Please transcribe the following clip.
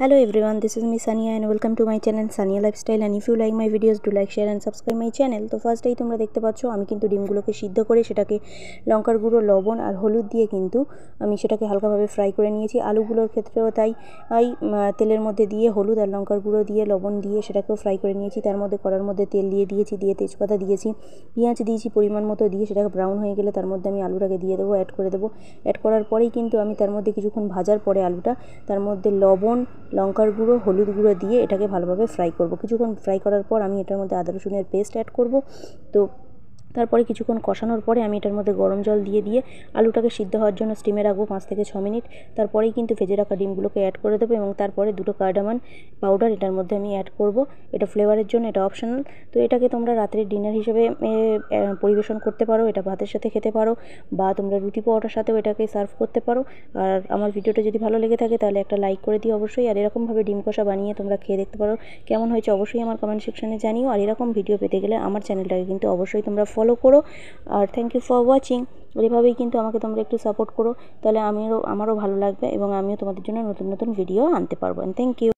Hello everyone, this is me Sania and welcome to my channel Sania Lifestyle, and if you like my videos do like, share and subscribe my channel। তো ফার্স্টেই তোমরা দেখতে পাচ্ছ আমি কিন্তু ডিমগুলোকে সিদ্ধ করে সেটাকে লঙ্কার গুঁড়ো, লবণ আর হলুদ দিয়ে কিন্তু আমি সেটাকে হালকাভাবে ফ্রাই করে নিয়েছি। আলুগুলোর ক্ষেত্রেও তাই তেলের মধ্যে দিয়ে হলুদ আর লঙ্কার গুঁড়ো দিয়ে লবণ দিয়ে সেটাকেও ফ্রাই করে নিয়েছি। তার মধ্যে কড়ার মধ্যে তেল দিয়ে দিয়েছি, দিয়ে তেজপাতা দিয়েছি, পেঁয়াজ দিয়েছি পরিমাণ মতো, দিয়ে সেটাকে ব্রাউন হয়ে গেলে তার মধ্যে আমি আলুটাকে দিয়ে দেবো, অ্যাড করে দেবো। অ্যাড করার পরেই কিন্তু আমি তার মধ্যে কিছুক্ষণ ভাজার পরে আলুটা তার মধ্যে লবণ, লঙ্কার গুঁড়ো, হলুদ গুঁড়ো দিয়ে এটাকে ভালোভাবে ফ্রাই করব। কিছুক্ষণ ফ্রাই করার পর আমি এটার মধ্যে আদা রসুনের পেস্ট অ্যাড করব। তো তারপরে কিছুক্ষণ কষানোর পরে আমি এটার মধ্যে গরম জল দিয়ে আলুটাকে সিদ্ধ হওয়ার জন্য স্টিমে রাখবো 5 থেকে 6 মিনিট। তারপরেই কিন্তু ভেজে রাখা ডিমগুলোকে অ্যাড করে দেবো এবং তারপরে 2টো কার্ডামন পাউডার এটার মধ্যে আমি অ্যাড করব। এটা ফ্লেভারের জন্য, এটা অপশনাল। তো এটাকে তোমরা রাত্রের ডিনার হিসেবে পরিবেশন করতে পারো, এটা ভাতের সাথে খেতে পারো বা তোমরা রুটি পরোটার সাথেও এটাকে সার্ভ করতে পারো। আর আমার ভিডিওটা যদি ভালো লেগে থাকে তাহলে একটা লাইক করে দিও অবশ্যই। আর এরকমভাবে ডিম কষা বানিয়ে তোমরা খেয়ে দেখতে পারো, কেমন হয়েছে অবশ্যই আমার কমেন্ট সেকশনে জানিও। আর এরকম ভিডিও পেতে গেলে আমার চ্যানেলটাকে কিন্তু অবশ্যই তোমরা ফলো করো। আর থ্যাংক ইউ ফর ওয়াচিং। এভাবেই কিন্তু আমাকে তোমরা একটু সাপোর্ট করো, তাহলে আমারও ভালো লাগবে এবং আমিও তোমাদের জন্য নতুন নতুন ভিডিও আনতে পারবো। Thank you.